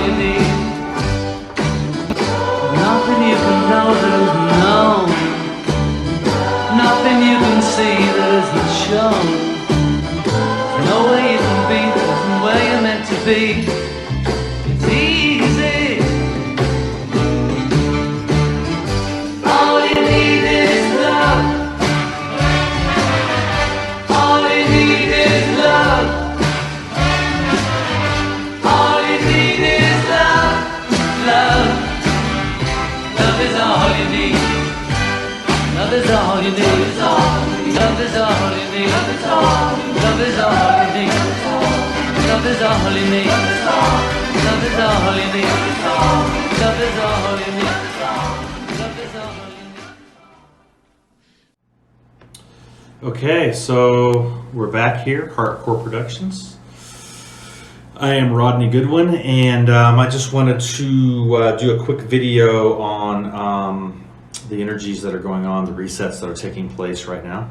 you need. Nothing you can know that isn't known. Nothing you can see that isn't shown. There's no way you can be that isn't where you're meant to be. It's easy. All you need is love. All you need is love. All you need is love. Love. Love is all you need. Love is all you need. Love is all you need. Love is all you need. Love is all you need. Love is all you need. Love is all you need. Love is all you need. Okay, so we're back here, Heartcore Productions. I am Rodney Goodwin, and I just wanted to do a quick video on the energies that are going on, the resets that are taking place right now.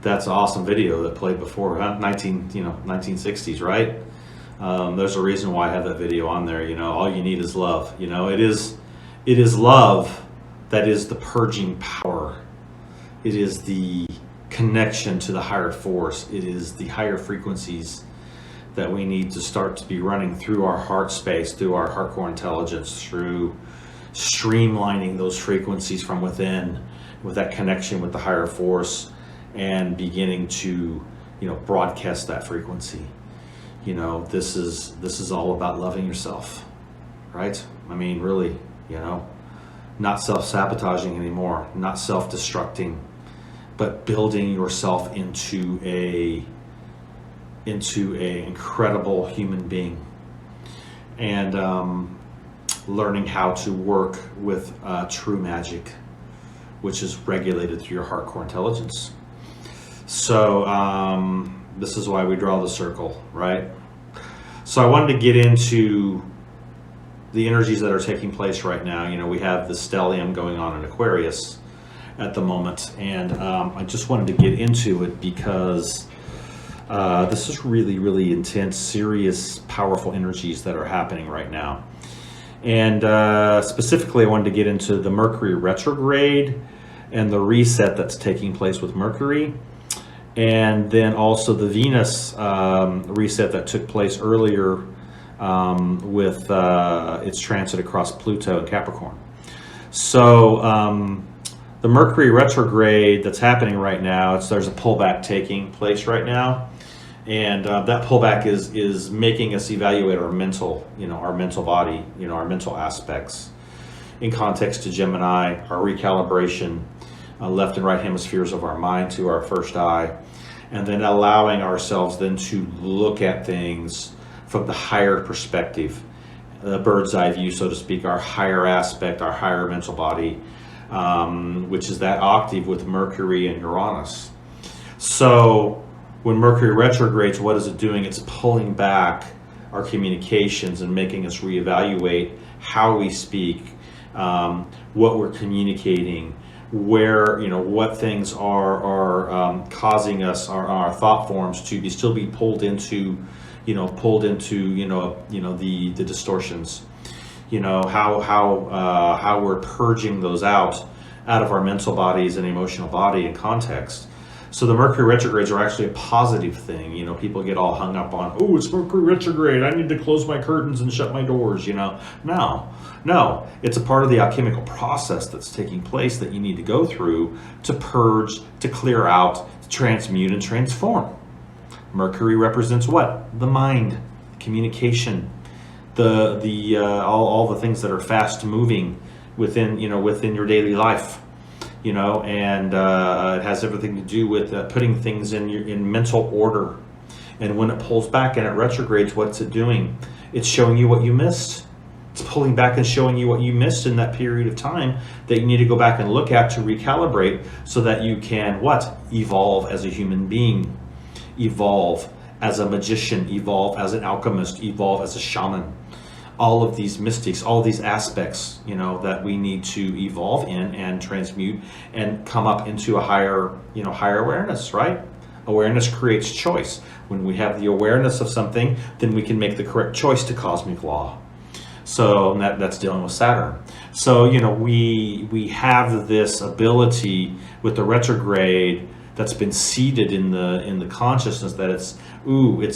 That's an awesome video that played before, huh? 1960s, right? There's a reason why I have that video on there. You know, all you need is love. You know, it is love that is the purging power. It is the connection to the higher force. It is the higher frequencies that we need to start to be running through our heart space, through our heart core intelligence, through streamlining those frequencies from within with that connection with the higher force, and beginning to, you know, broadcast that frequency. You know, this is all about loving yourself, right? I mean, really, you know, not self-sabotaging anymore, not self-destructing, but building yourself into a incredible human being, and learning how to work with true magic, which is regulated through your heart core intelligence. So this is why we draw the circle, right? So I wanted to get into the energies that are taking place right now. You know, we have the stellium going on in Aquarius at the moment, and I just wanted to get into it because this is really, really intense, serious, powerful energies that are happening right now. And specifically, I wanted to get into the Mercury retrograde and the reset that's taking place with Mercury, and then also the Venus reset that took place earlier with its transit across Pluto and Capricorn. So the Mercury retrograde that's happening right now, there's a pullback taking place right now, and that pullback is making us evaluate our mental, our mental body, our mental aspects in context to Gemini, our recalibration, left and right hemispheres of our mind to our first eye, and then allowing ourselves then to look at things from the higher perspective, the bird's eye view, so to speak, our higher aspect, our higher mental body, which is that octave with Mercury and Uranus. So when Mercury retrogrades, what is it doing? It's pulling back our communications and making us reevaluate how we speak, what we're communicating, where, what things are causing us, our thought forms to still be pulled into, the distortions. How we're purging those out of our mental bodies and emotional body and context. So the Mercury retrogrades are actually a positive thing. People get all hung up on, oh, it's Mercury retrograde, I need to close my curtains and shut my doors, No, it's a part of the alchemical process that's taking place that you need to go through to purge, to clear out, to transmute and transform. Mercury represents what? The mind, communication, all the things that are fast moving within your daily life. And it has everything to do with putting things in mental order. And when it pulls back and it retrogrades, what's it doing? It's showing you what you missed. It's pulling back and showing you what you missed in that period of time that you need to go back and look at to recalibrate so that you can evolve as a human being, evolve as a magician, evolve as an alchemist, evolve as a shaman. All of these mystics, all these aspects, that we need to evolve in and transmute and come up into a higher awareness, right? Awareness creates choice. When we have the awareness of something, then we can make the correct choice to cosmic law. So that's dealing with Saturn. So we have this ability with the retrograde that's been seeded in the consciousness that it's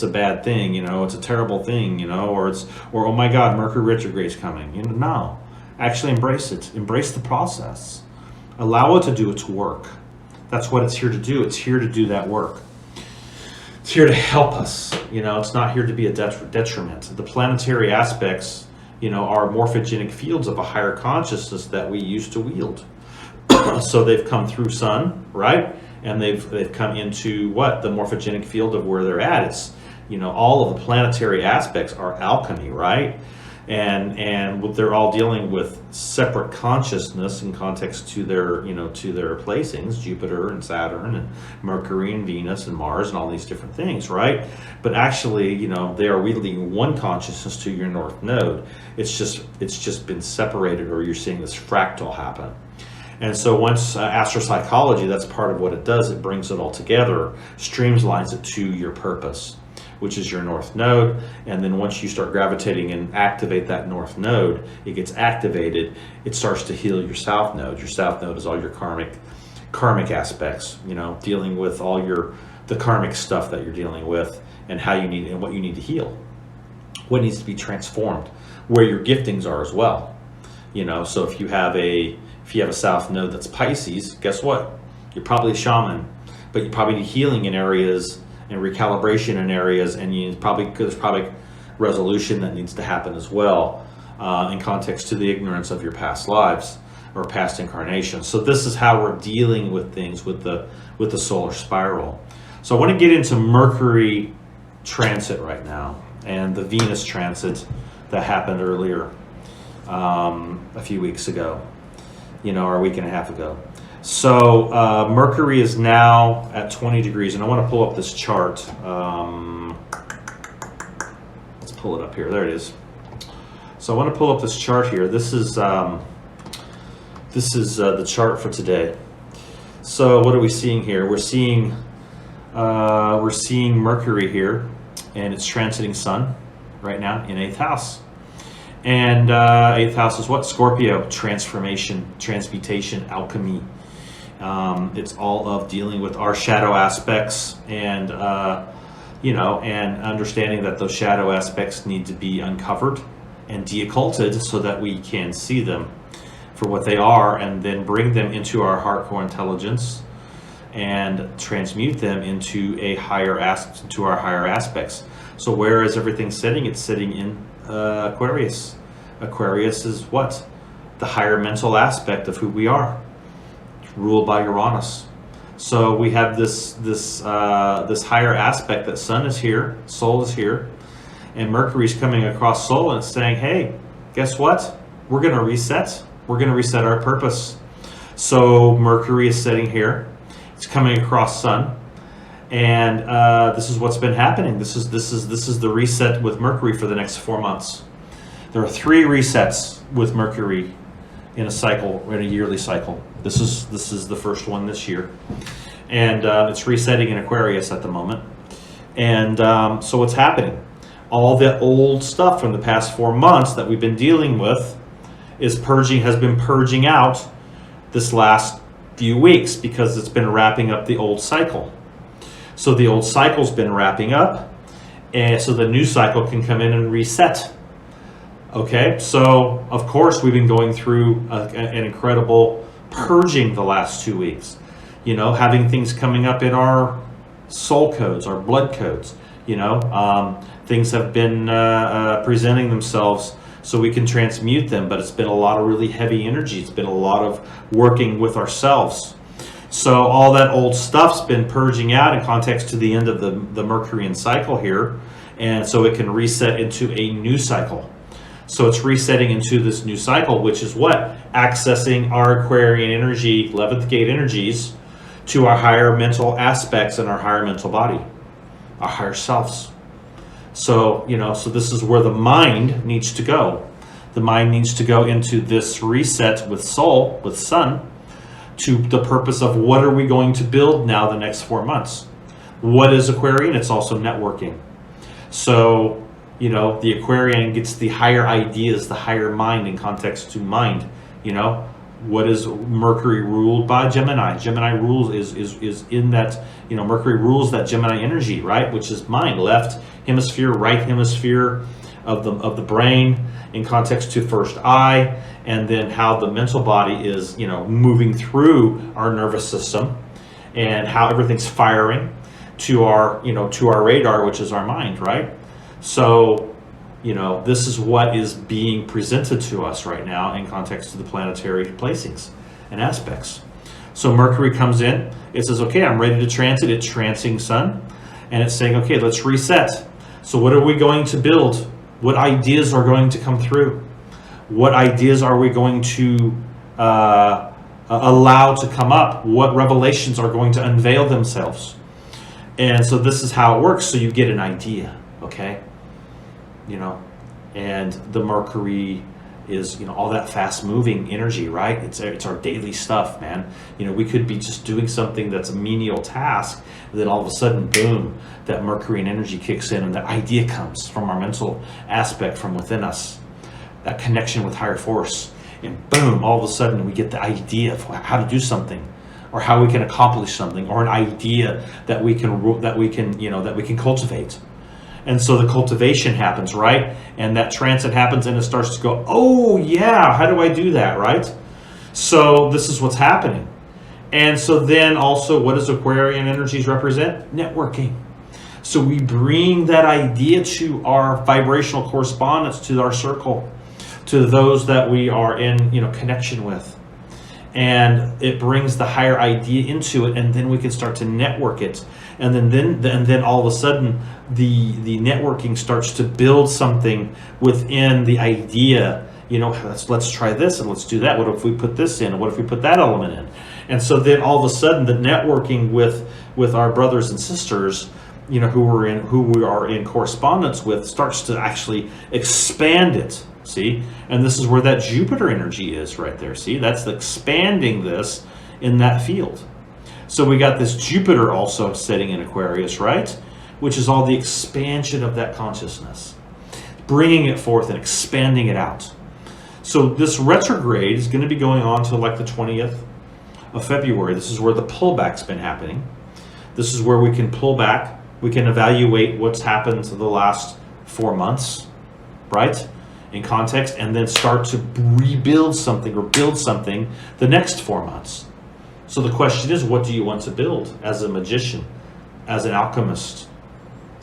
a bad thing, it's a terrible thing, or oh my God, Mercury retrograde's coming. No, actually embrace it, embrace the process, allow it to do its work. That's what it's here to do. It's here to do that work. It's here to help us. It's not here to be a detriment. The planetary aspects, are morphogenic fields of a higher consciousness that we used to wield. So they've come through Sun, right? And they've come into the morphogenic field of where they're at. It's all of the planetary aspects are alchemy, right? And what they're all dealing with separate consciousness in context to their to their placings, Jupiter and Saturn and Mercury and Venus and Mars and all these different things, right? But actually, they are wielding one consciousness to your north node. It's just been separated, or you're seeing this fractal happen. And so once astropsychology, that's part of what it does. It brings it all together, streamlines it to your purpose, which is your north node. And then once you start gravitating and activate that north node, it gets activated. It starts to heal your south node. Your south node is all your karmic aspects, dealing with all the karmic stuff that you're dealing with, and how you need and what you need to heal, what needs to be transformed, where your giftings are as well. So if you have a south node that's Pisces, guess what? You're probably a shaman, but you probably need healing in areas and recalibration in areas, and there's probably resolution that needs to happen as well, in context to the ignorance of your past lives or past incarnations. So this is how we're dealing with things with the solar spiral. So I want to get into Mercury transit right now, and the Venus transit that happened earlier, a few weeks ago, or a week and a half ago. So Mercury is now at 20 degrees, and I want to pull up this chart. Let's pull it up here. There it is. So I want to pull up this chart here. This is the chart for today. So what are we seeing here? We're seeing Mercury here, and it's transiting Sun right now in 8th house. And 8th house is what? Scorpio, transformation, transmutation, alchemy. It's all of dealing with our shadow aspects, and and understanding that those shadow aspects need to be uncovered and de-occulted so that we can see them for what they are, and then bring them into our heart core intelligence and transmute them into our higher aspects. So where is everything sitting? It's sitting in Aquarius. Aquarius is what? The higher mental aspect of who we are, ruled by Uranus. So we have this higher aspect that Sun is here, Soul is here, and Mercury's coming across Soul and it's saying, hey, guess what? We're going to reset. We're going to reset our purpose. So Mercury is sitting here. It's coming across Sun, and this is what's been happening. This is the reset with Mercury for the next 4 months. There are 3 resets with Mercury in a cycle, in a yearly cycle. This is the first one this year, and it's resetting in Aquarius at the moment. And so what's happening? All the old stuff from the past 4 months that we've been dealing with has been purging out this last few weeks, because it's been wrapping up the old cycle. So the old cycle's been wrapping up, and so the new cycle can come in and reset. Okay, so of course we've been going through an incredible purging the last 2 weeks. Having things coming up in our soul codes, our blood codes. Things have been presenting themselves so we can transmute them, but it's been a lot of really heavy energy. It's been a lot of working with ourselves. So all that old stuff's been purging out in context to the end of the Mercurian cycle here, and so it can reset into a new cycle. So it's resetting into this new cycle, which is what? Accessing our Aquarian energy, 11th gate energies, to our higher mental aspects and our higher mental body, our higher selves. So, so this is where the mind needs to go. The mind needs to go into this reset with Soul, with Sun, to the purpose of what are we going to build now the next 4 months? What is Aquarian? It's also networking. So, you know, the Aquarian gets the higher ideas, the higher mind in context to mind. You know, what is Mercury ruled by? Gemini. Gemini rules is in that, you know, Mercury rules that Gemini energy, right? Which is mind, left hemisphere, right hemisphere of the brain in context to first eye, and then how the mental body is, you know, moving through our nervous system and how everything's firing to our, you know, to our radar, which is our mind, right? So, you know, this is what is being presented to us right now in context to the planetary placings and aspects. So Mercury comes in, it says, okay, I'm ready to transit, it's trancing Sun, and it's saying, okay, let's reset. So what are we going to build? What ideas are going to come through? What ideas are we going to allow to come up? What revelations are going to unveil themselves? And so this is how it works. So you get an idea, okay? You know, and the Mercury is, you know, all that fast moving energy, right? It's our daily stuff, man. You know, we could be just doing something that's a menial task, and then all of a sudden, boom, that Mercury energy kicks in and that idea comes from our mental aspect from within us, that connection with higher force, and boom, all of a sudden we get the idea of how to do something, or how we can accomplish something, or an idea that we can cultivate. And so the cultivation happens, right? And that transit happens and it starts to go, oh yeah, how do I do that, right? So this is what's happening. And so then also, what does Aquarian energies represent? Networking. So we bring that idea to our vibrational correspondence, to our circle, to those that we are in, you know, connection with. And it brings the higher idea into it, and then we can start to network it. And then all of a sudden, the networking starts to build something within the idea. You know, let's try this and let's do that. What if we put this in? And what if we put that element in? And so then all of a sudden, the networking with our brothers and sisters, you know, who we are in correspondence with, starts to actually expand it. See, and this is where that Jupiter energy is right there. See, that's expanding this in that field. So we got this Jupiter also sitting in Aquarius, right? Which is all the expansion of that consciousness, bringing it forth and expanding it out. So this retrograde is going to be going on till like the 20th of February. This is where the pullback's been happening. This is where we can pull back. We can evaluate what's happened to the last 4 months, right? In context, and then start to rebuild something or build something the next 4 months. So the question is, what do you want to build as a magician, as an alchemist,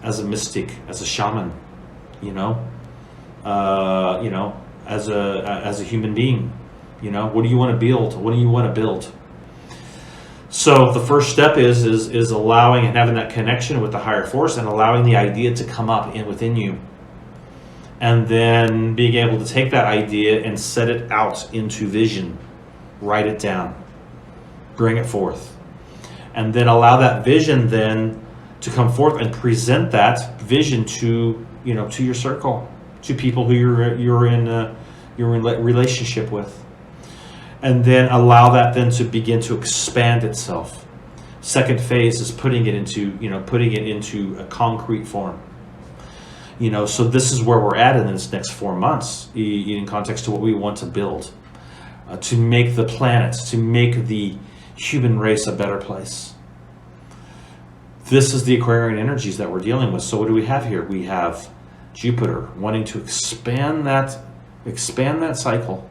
as a mystic, as a shaman, as a human being? What do you want to build? What do you want to build? So the first step is allowing and having that connection with the higher force and allowing the idea to come up within you. And then being able to take that idea and set it out into vision, write it down, bring it forth, and then allow that vision then to come forth and present that vision to your circle, to people who you're in relationship with, and then allow that then to begin to expand itself. Second phase is putting it into a concrete form. So this is where we're at in this next 4 months in context to what we want to build, to make the planets, to make the human race a better place. This is the Aquarian energies that we're dealing with. So what do we have here? We have Jupiter wanting to expand that cycle,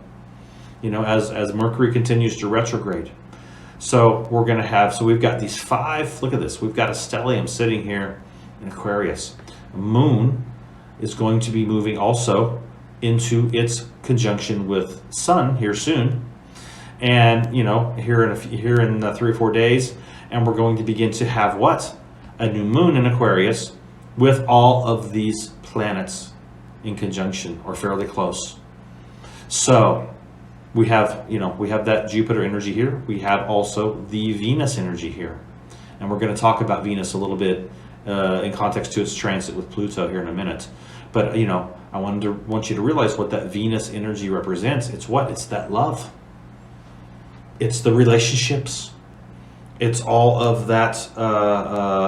as Mercury continues to retrograde. So we've got these 5, look at this, we've got a stellium sitting here in Aquarius. Moon is going to be moving also into its conjunction with Sun here soon, and here in 3 or 4 days, and we're going to begin to have a new moon in Aquarius with all of these planets in conjunction or fairly close. So we have that Jupiter energy here. We have also the Venus energy here, and we're going to talk about Venus a little bit in context to its transit with Pluto here in a minute. But I want you to realize what that Venus energy represents. It's that love. It's the relationships. It's all of that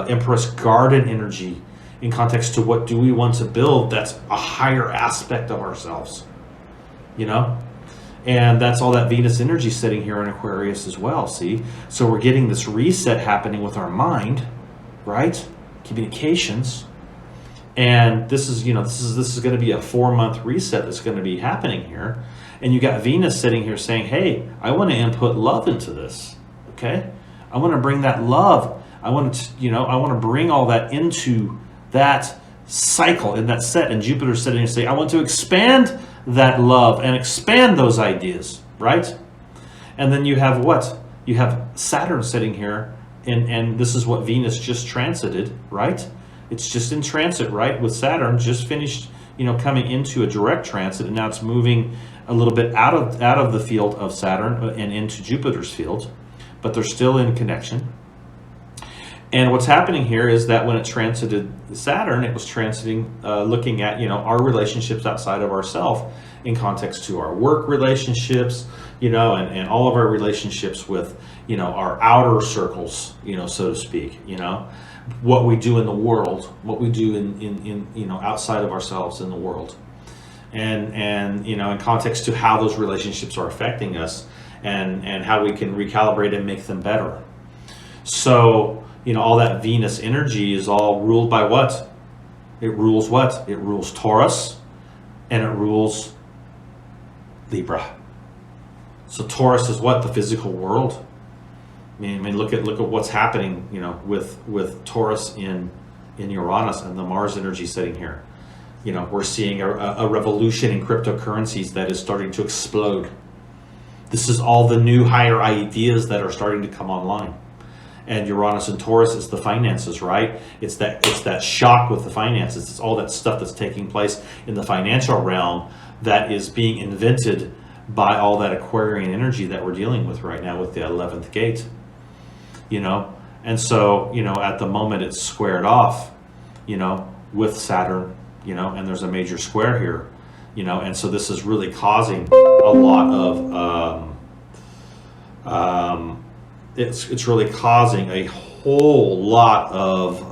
Empress Garden energy in context to what do we want to build that's a higher aspect of ourselves, you know? And that's all that Venus energy sitting here in Aquarius as well, see? So we're getting this reset happening with our mind, right? Communications. And this is, this is going to be a 4-month reset that's going to be happening here. And you got Venus sitting here saying, hey, I want to input love into this, okay? I want to bring that love. I want to bring all that into that cycle in that set. And Jupiter's sitting and saying, I want to expand that love and expand those ideas, right? And then you have what? You have Saturn sitting here, and this is what Venus just transited, right? It's just in transit, right? With Saturn just finished, coming into a direct transit, and now it's moving a little bit out of the field of Saturn and into Jupiter's field, but they're still in connection. And what's happening here is that when it transited Saturn, it was transiting, looking at, our relationships outside of ourselves in context to our work relationships, and all of our relationships with, our outer circles, so to speak, what we do in the world, what we do in outside of ourselves in the world. And in context to how those relationships are affecting us and how we can recalibrate and make them better. So, all that Venus energy is all ruled by what? It rules what? It rules Taurus and it rules Libra. So Taurus is what? The physical world. I mean, look at what's happening, with Taurus in Uranus and the Mars energy sitting here. We're seeing a revolution in cryptocurrencies that is starting to explode. This is all the new higher ideas that are starting to come online. And Uranus and Taurus is the finances, right? It's that shock with the finances. It's all that stuff that's taking place in the financial realm that is being invented by all that Aquarian energy that we're dealing with right now with the 11th gate. And so, at the moment it's squared off, with Saturn, and there's a major square here, and so this is really causing a lot of, it's really causing a whole lot of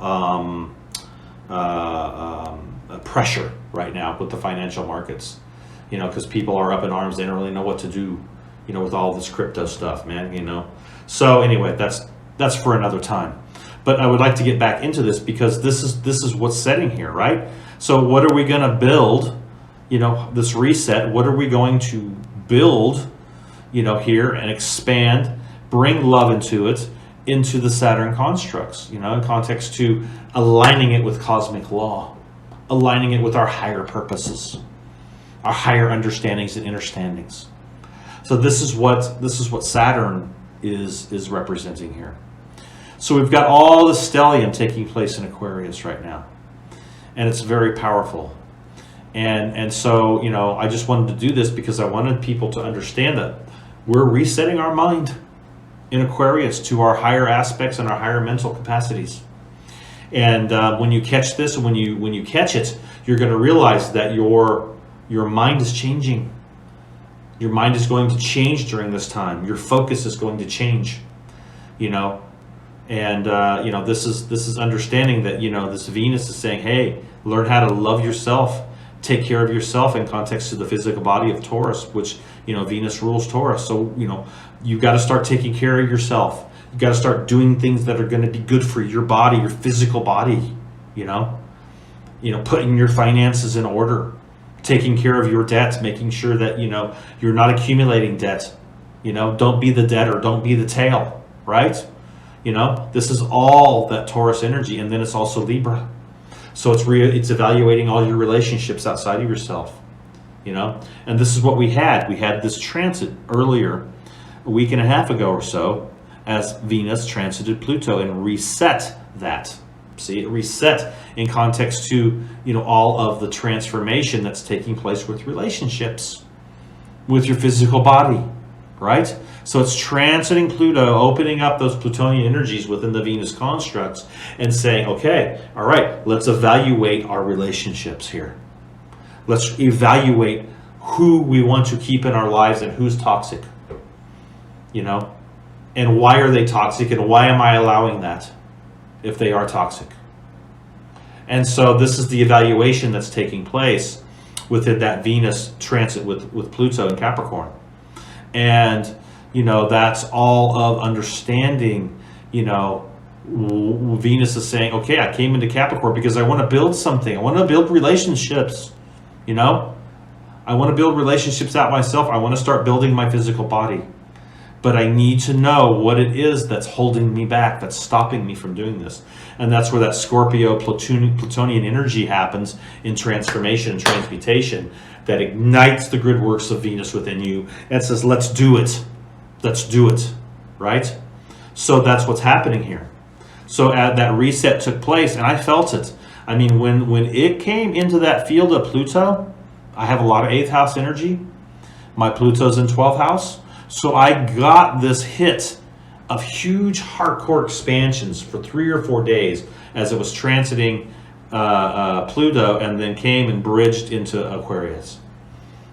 pressure right now with the financial markets, because people are up in arms. They don't really know what to do, with all this crypto stuff, man, So anyway, that's for another time. But I would like to get back into this because this is what's setting here, right? So what are we going to build, this reset? What are we going to build, here and expand, bring love into the Saturn constructs, in context to aligning it with cosmic law, aligning it with our higher purposes, our higher understandings and understandings. So this is what Saturn is representing here. So we've got all the stellium taking place in Aquarius right now, and it's very powerful. And so, I just wanted to do this because I wanted people to understand that we're resetting our mind in Aquarius to our higher aspects and our higher mental capacities. And when you catch this, and when you catch it, you're going to realize that your mind is changing. Your mind is going to change during this time. Your focus is going to change, and this is understanding that this Venus is saying, hey, learn how to love yourself, take care of yourself in context to the physical body of Taurus, which Venus rules Taurus. So you got to start taking care of yourself. You got to start doing things that are going to be good for your body, your physical body. Putting your finances in order, taking care of your debts, making sure that you're not accumulating debt. Don't be the debtor, don't be the tail, right? This is all that Taurus energy, and then it's also Libra. So it's evaluating all your relationships outside of yourself, And this is what we had. We had this transit earlier, a week and a half ago or so, as Venus transited Pluto and reset that. See, it reset in context to, all of the transformation that's taking place with relationships, with your physical body, right? So it's transiting Pluto, opening up those Plutonian energies within the Venus constructs and saying, okay, all right, let's evaluate our relationships here. Let's evaluate who we want to keep in our lives and who's toxic, And why are they toxic? And why am I allowing that if they are toxic? And so this is the evaluation that's taking place within that Venus transit with Pluto in Capricorn. And, that's all of understanding, Venus is saying, okay, I came into Capricorn because I want to build something. I want to build relationships, I want to build relationships out myself. I want to start building my physical body. But I need to know what it is that's holding me back, that's stopping me from doing this. And that's where that Scorpio Plutonian energy happens in transformation and transmutation, that ignites the good works of Venus within you and says, let's do it. Let's do it, right? So that's what's happening here. So that reset took place, and I felt it. I mean, when it came into that field of Pluto, I have a lot of 8th house energy. My Pluto's in 12th house. So I got this hit of huge hardcore expansions for 3 or 4 days as it was transiting Pluto, and then came and bridged into Aquarius.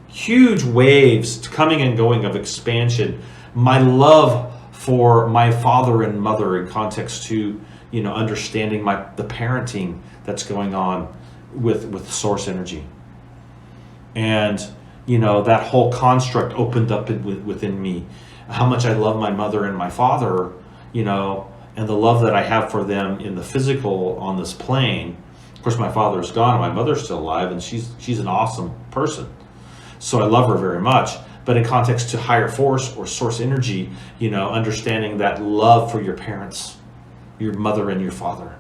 Huge waves coming and going of expansion. My love for my father and mother in context to, understanding the parenting that's going on with source energy. And, that whole construct opened up within me. How much I love my mother and my father, and the love that I have for them in the physical on this plane. Of course, my father's gone and my mother's still alive, and she's an awesome person. So I love her very much. But in context to higher force or source energy, understanding that love for your parents, your mother and your father.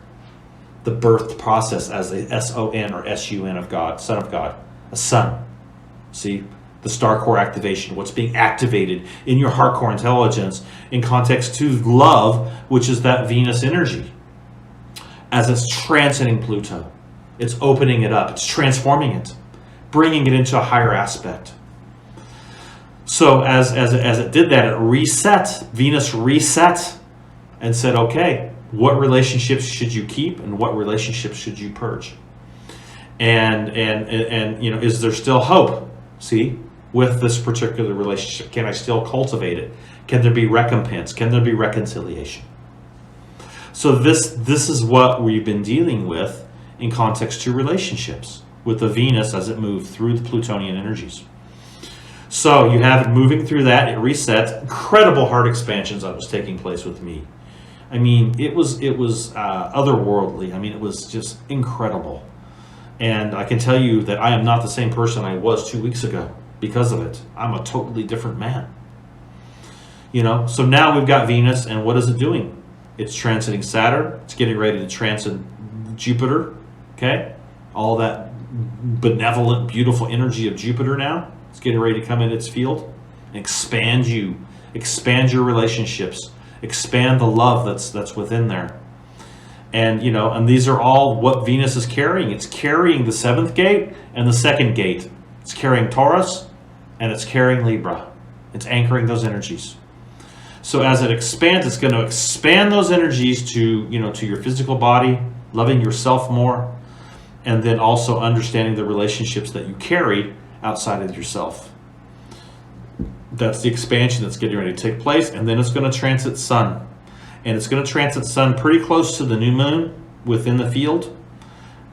The birth process as a S-O-N or S-U-N of God, Son of God, a son. See, the star core activation, what's being activated in your heart core intelligence in context to love, which is that Venus energy. As it's transiting Pluto, it's opening it up, it's transforming it, bringing it into a higher aspect. So as it did that, it reset, Venus reset and said, okay, what relationships should you keep and what relationships should you purge? And is there still hope? See, with this particular relationship, can I still cultivate it? Can there be recompense? Can there be reconciliation? So this is what we've been dealing with in context to relationships with the Venus as it moved through the Plutonian energies. So you have it moving through that, it resets, incredible heart expansions that was taking place with me. I mean, it was otherworldly. I mean, it was just incredible. And I can tell you that I am not the same person I was 2 weeks ago because of it. I'm a totally different man. So now we've got Venus, and what is it doing? It's transiting Saturn. It's getting ready to transit Jupiter. Okay? All that benevolent, beautiful energy of Jupiter now. It's getting ready to come in its field and expand you. Expand your relationships. Expand the love that's within there. And, and these are all what Venus is carrying. It's carrying the 7th gate and the 2nd gate. It's carrying Taurus and it's carrying Libra. It's anchoring those energies. So as it expands, it's going to expand those energies to, to your physical body, loving yourself more, and then also understanding the relationships that you carry outside of yourself. That's the expansion that's getting ready to take place. And then it's going to transit Sun. And it's going to transit Sun pretty close to the new moon within the field.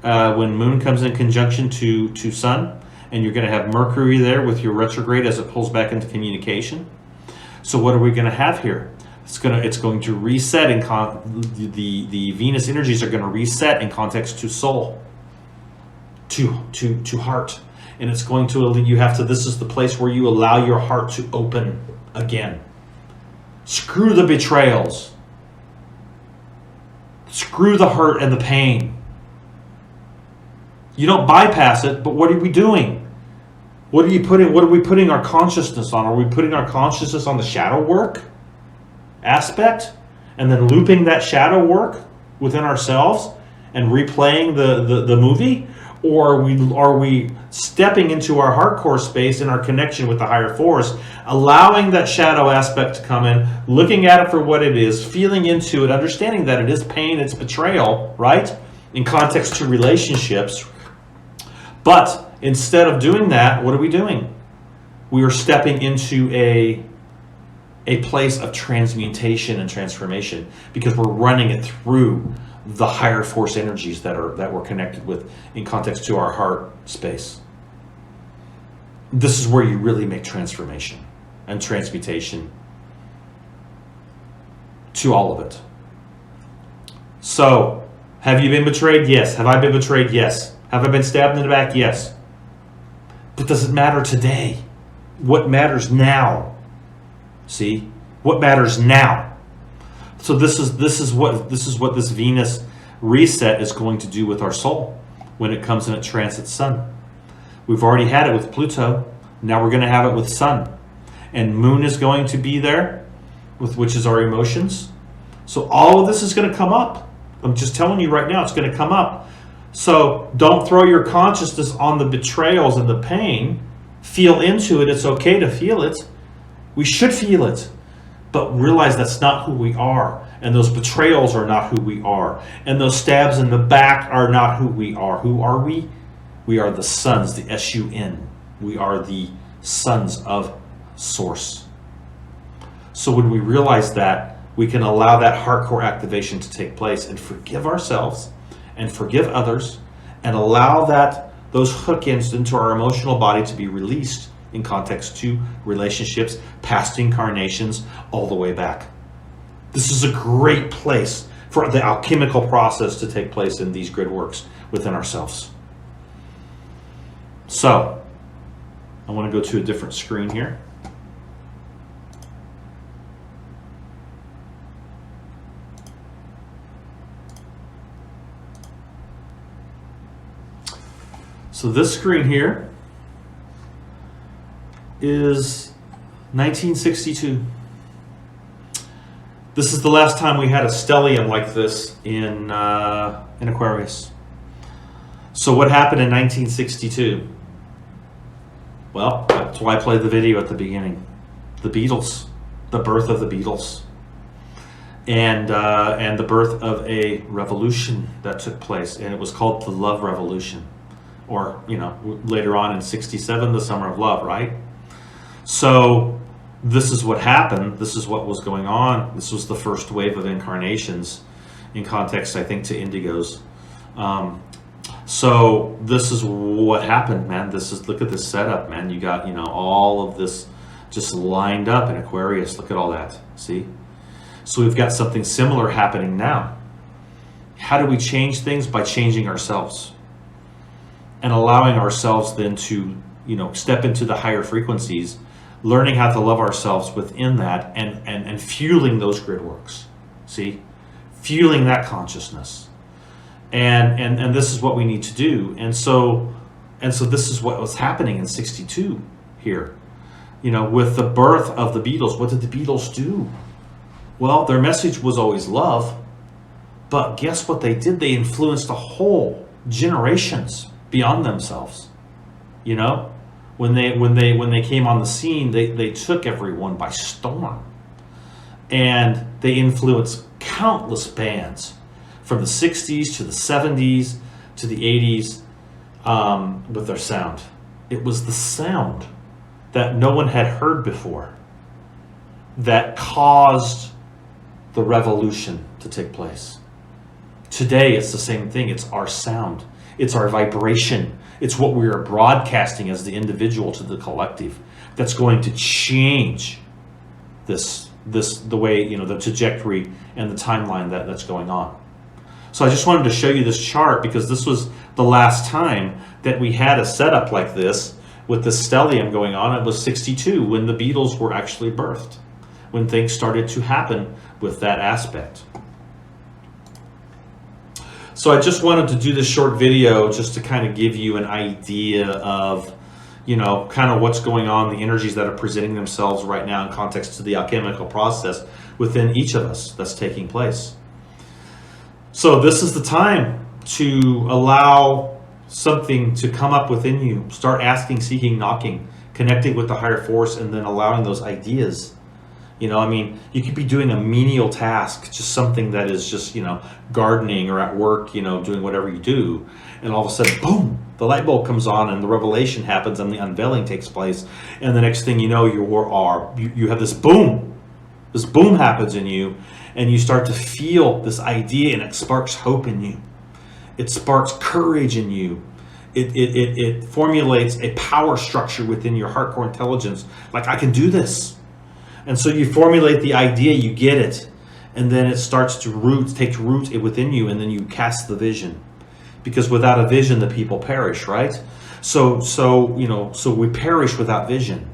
When moon comes in conjunction to Sun, and you're going to have Mercury there with your retrograde as it pulls back into communication. So what are we going to have here? It's going to reset in the Venus energies are going to reset in context to soul, to heart, and it's going to this is the place where you allow your heart to open again. Screw the betrayals. Screw the hurt and the pain. You don't bypass it, but what are we doing? What are we putting our consciousness on? Are we putting our consciousness on the shadow work aspect and then looping that shadow work within ourselves and replaying the movie? Or are we stepping into our hardcore space in our connection with the higher force, allowing that shadow aspect to come in, looking at it for what it is, feeling into it, understanding that it is pain, it's betrayal, right? In context to relationships. But instead of doing that, what are we doing? We are stepping into a place of transmutation and transformation, because we're running it through the higher force energies that we're connected with in context to our heart space. This is where you really make transformation and transmutation to all of it. So, have you been betrayed? Yes. Have I been betrayed? Yes. Have I been stabbed in the back? Yes. But does it matter today? What matters now? See? What matters now? So this is what this Venus reset is going to do with our soul when it comes in a transit Sun. We've already had it with Pluto. Now we're going to have it with Sun. And Moon is going to be there, which is our emotions. So all of this is going to come up. I'm just telling you right now, it's going to come up. So don't throw your consciousness on the betrayals and the pain. Feel into it. It's okay to feel it. We should feel it. But realize that's not who we are. And those betrayals are not who we are. And those stabs in the back are not who we are. Who are we? We are the sons, the S-U-N. We are the sons of Source. So when we realize that, we can allow that heart core activation to take place and forgive ourselves and forgive others and allow those hook ends into our emotional body to be released in context to relationships, past incarnations, all the way back. This is a great place for the alchemical process to take place in these grid works within ourselves. So, I want to go to a different screen here. So this screen here is 1962. This is the last time we had a stellium like this in Aquarius. So what happened in 1962? Well, that's why I played the video at the beginning. The Beatles, the birth of the Beatles, and the birth of a revolution that took place, and it was called the Love Revolution. Or, later on in 67, the Summer of Love, right? So this is what happened. This is what was going on. This was the first wave of incarnations in context, I think, to indigos. So this is what happened, man. Look at this setup, man. You got, all of this just lined up in Aquarius. Look at all that. See? So we've got something similar happening now. How do we change things? By changing ourselves. And allowing ourselves then to, step into the higher frequencies, learning how to love ourselves within that, and fueling those grid works. See? Fueling that consciousness. And this is what we need to do. And so this is what was happening in 62 here. With the birth of the Beatles. What did the Beatles do? Well, their message was always love. But guess what they did? They influenced a whole generations beyond themselves. When they came on the scene, they took everyone by storm, and they influenced countless bands from the 60s to the 70s to the 80s with their sound. It was the sound that no one had heard before that caused the revolution to take place. Today it's the same thing. It's our sound. It's our vibration. It's what we are broadcasting as the individual to the collective that's going to change the way, the trajectory and the timeline that's going on. So I just wanted to show you this chart because this was the last time that we had a setup like this with the stellium going on. It was 62 when the Beatles were actually birthed, when things started to happen with that aspect. So I just wanted to do this short video just to kind of give you an idea of, kind of what's going on, the energies that are presenting themselves right now in context to the alchemical process within each of us that's taking place. So this is the time to allow something to come up within you. Start asking, seeking, knocking, connecting with the higher force, and then allowing those ideas. You could be doing a menial task, just something that is just, gardening or at work, doing whatever you do. And all of a sudden, boom, the light bulb comes on and the revelation happens and the unveiling takes place. And the next thing you know, you have this boom, This boom happens in you, and you start to feel this idea, and it sparks hope in you. It sparks courage in you. It formulates a power structure within your heart core intelligence. Like, I can do this. And so you formulate the idea, you get it, and then it starts to take root within you, and then you cast the vision. Because without a vision, the people perish, right? So we perish without vision.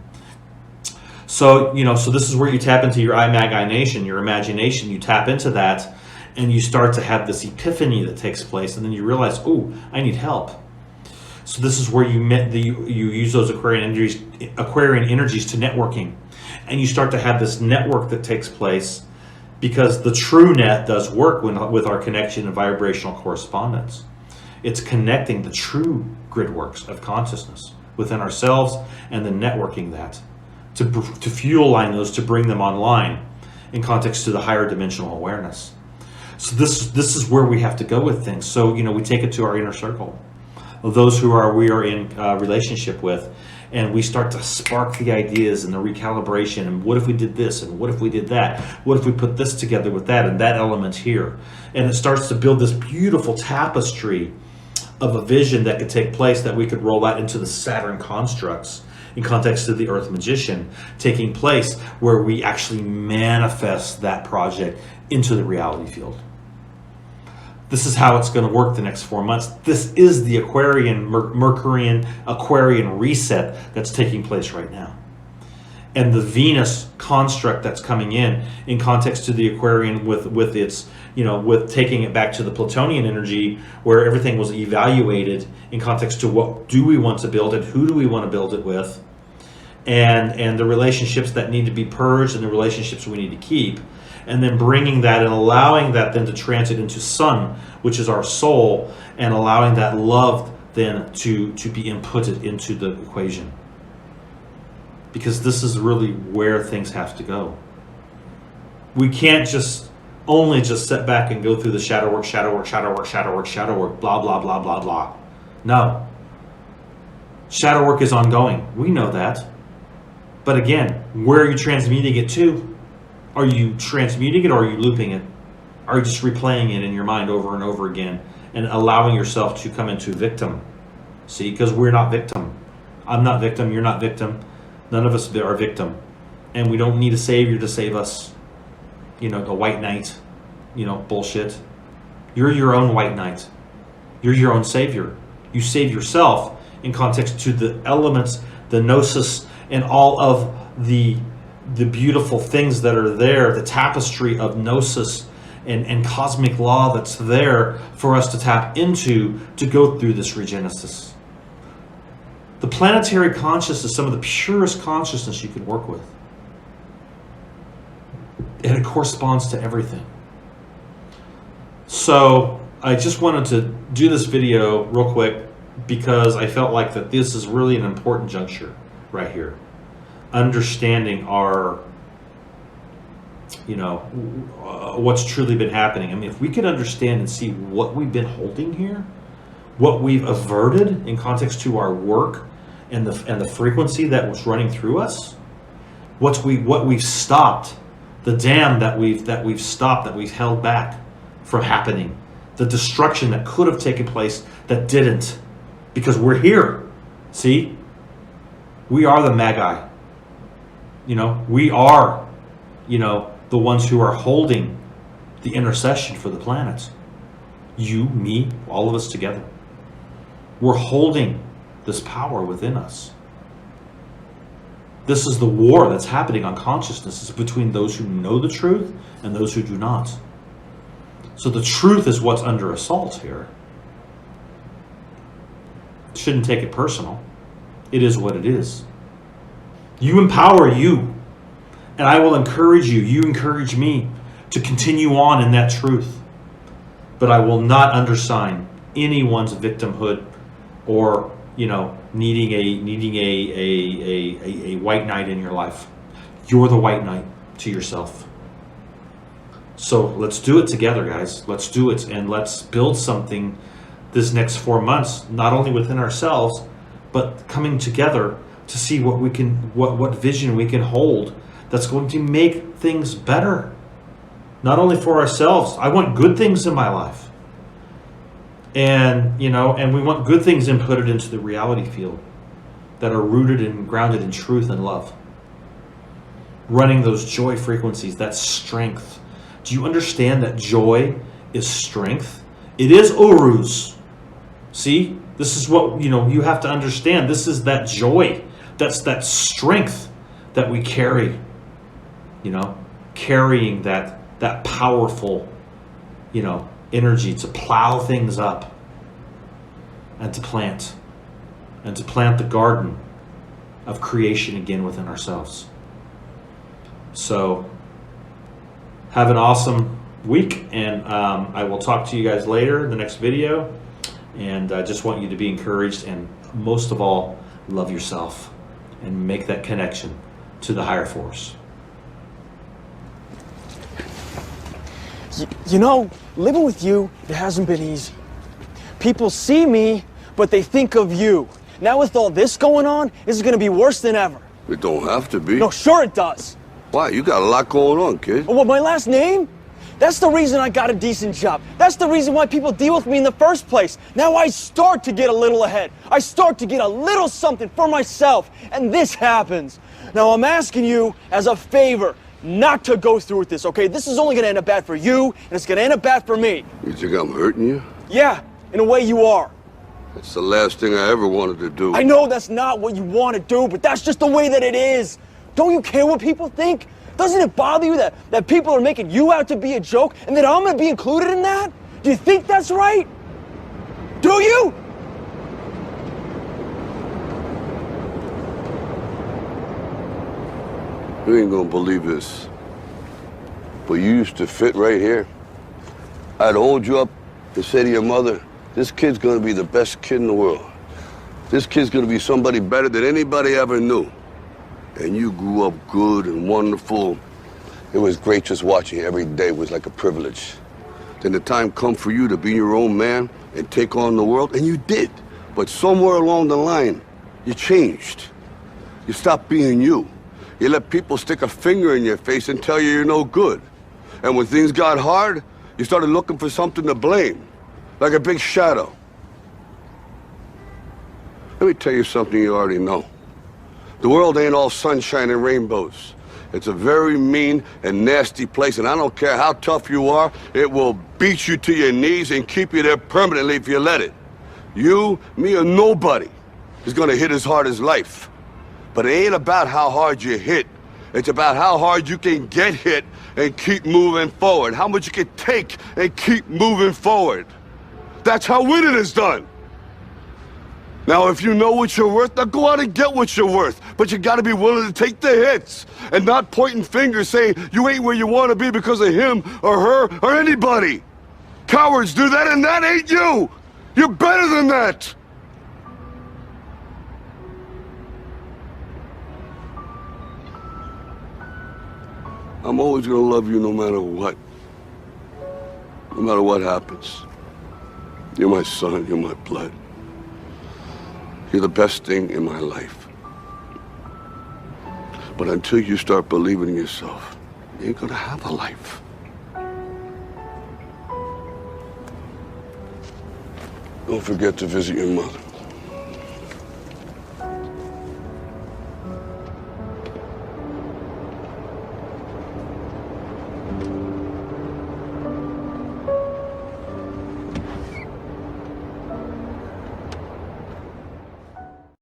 So this is where you tap into your imagination, your imagination. You tap into that, and you start to have this epiphany that takes place, and then you realize, oh, I need help. So this is where you use those Aquarian energies to networking, and you start to have this network that takes place, because the true net does work with our connection and vibrational correspondence. It's connecting the true grid works of consciousness within ourselves, and then networking that to fuel line those, to bring them online in context to the higher dimensional awareness. So this is where we have to go with things. So we take it to our inner circle of those we are in relationship with, and we start to spark the ideas and the recalibration, and what if we did this, and what if we did that, what if we put this together with that and that element here, and it starts to build this beautiful tapestry of a vision that could take place, that we could roll out into the Saturn constructs in context of the Earth Magician taking place, where we actually manifest that project into the reality field. This is how it's going to work the next 4 months. This is the Mercurian Aquarian reset that's taking place right now. And the Venus construct that's coming in context to the Aquarian with its, with taking it back to the Plutonian energy, where everything was evaluated in context to what do we want to build and who do we want to build it with, and the relationships that need to be purged and the relationships we need to keep, and then bringing that and allowing that then to transit into Sun, which is our soul, and allowing that love then to be inputted into the equation. Because this is really where things have to go. We can't only sit back and go through the shadow work, blah, blah, blah, blah, blah. No. Shadow work is ongoing. We know that. But again, where are you transmuting it to? Are you transmuting it, or are you looping it? Are you just replaying it in your mind over and over again and allowing yourself to come into victim? See, because we're not victim. I'm not victim. You're not victim. None of us are victim. And we don't need a savior to save us. A white knight, bullshit. You're your own white knight. You're your own savior. You save yourself in context to the elements, the gnosis, and all of the beautiful things that are there, the tapestry of gnosis and cosmic law that's there for us to tap into to go through this regenesis. The planetary consciousness is some of the purest consciousness you can work with. And it corresponds to everything. So I just wanted to do this video real quick, because I felt like that this is really an important juncture right here. Understanding our, what's truly been happening. I mean, if we could understand and see what we've been holding here, what we've averted in context to our work and the frequency that was running through us, what we've stopped, the dam that we've stopped, that we've held back from happening, the destruction that could have taken place that didn't, because we're here. See, we are the magi. We are, the ones who are holding the intercession for the planet. You, me, all of us together. We're holding this power within us. This is the war that's happening on consciousness. It's between those who know the truth and those who do not. So the truth is what's under assault here. Shouldn't take it personal. It is what it is. You empower you, and I will encourage you. You encourage me to continue on in that truth. But I will not undersign anyone's victimhood, or needing a white knight in your life. You're the white knight to yourself. So let's do it together, guys. Let's do it, and let's build something this next 4 months, not only within ourselves, but coming together to see what we can, what vision we can hold that's going to make things better. Not only for ourselves. I want good things in my life. And, and we want good things inputted into the reality field that are rooted and grounded in truth and love. Running those joy frequencies, that's strength. Do you understand that joy is strength? It is urus. See, this is what, you have to understand. This is that joy. That's that strength that we carry, carrying that powerful, energy to plow things up and to plant the garden of creation again within ourselves. So have an awesome week, and I will talk to you guys later in the next video. And I just want you to be encouraged, and most of all, love yourself and make that connection to the higher force. Living with you, it hasn't been easy. People see me, but they think of you. Now with all this going on, this is going to be worse than ever. It don't have to be. No, sure it does. Why? You got a lot going on, kid. What, my last name? That's the reason I got a decent job. That's the reason why people deal with me in the first place. Now I start to get a little ahead. I start to get a little something for myself. And this happens. Now I'm asking you as a favor not to go through with this, okay? This is only going to end up bad for you, and it's going to end up bad for me. You think I'm hurting you? Yeah, in a way you are. That's the last thing I ever wanted to do. I know that's not what you want to do, but that's just the way that it is. Don't you care what people think? Doesn't it bother you that people are making you out to be a joke and that I'm going to be included in that? Do you think that's right? Do you? You ain't gonna believe this, but you used to fit right here. I'd hold you up and say to your mother, this kid's gonna be the best kid in the world. This kid's gonna be somebody better than anybody ever knew. And you grew up good and wonderful. It was great just watching you every day. It was like a privilege. Then the time come for you to be your own man and take on the world, and you did. But somewhere along the line, you changed. You stopped being you. You let people stick a finger in your face and tell you you're no good. And when things got hard, you started looking for something to blame, like a big shadow. Let me tell you something you already know. The world ain't all sunshine and rainbows. It's a very mean and nasty place, and I don't care how tough you are, it will beat you to your knees and keep you there permanently if you let it. You, me, or nobody is gonna hit as hard as life. But it ain't about how hard you hit. It's about how hard you can get hit and keep moving forward. How much you can take and keep moving forward. That's how winning is done. Now, if you know what you're worth, now go out and get what you're worth. But you gotta be willing to take the hits and not pointing fingers saying you ain't where you want to be because of him or her or anybody. Cowards do that, and that ain't you. You're better than that. I'm always gonna love you no matter what. No matter what happens. You're my son, you're my blood. You're the best thing in my life. But until you start believing in yourself, you ain't gonna have a life. Don't forget to visit your mother.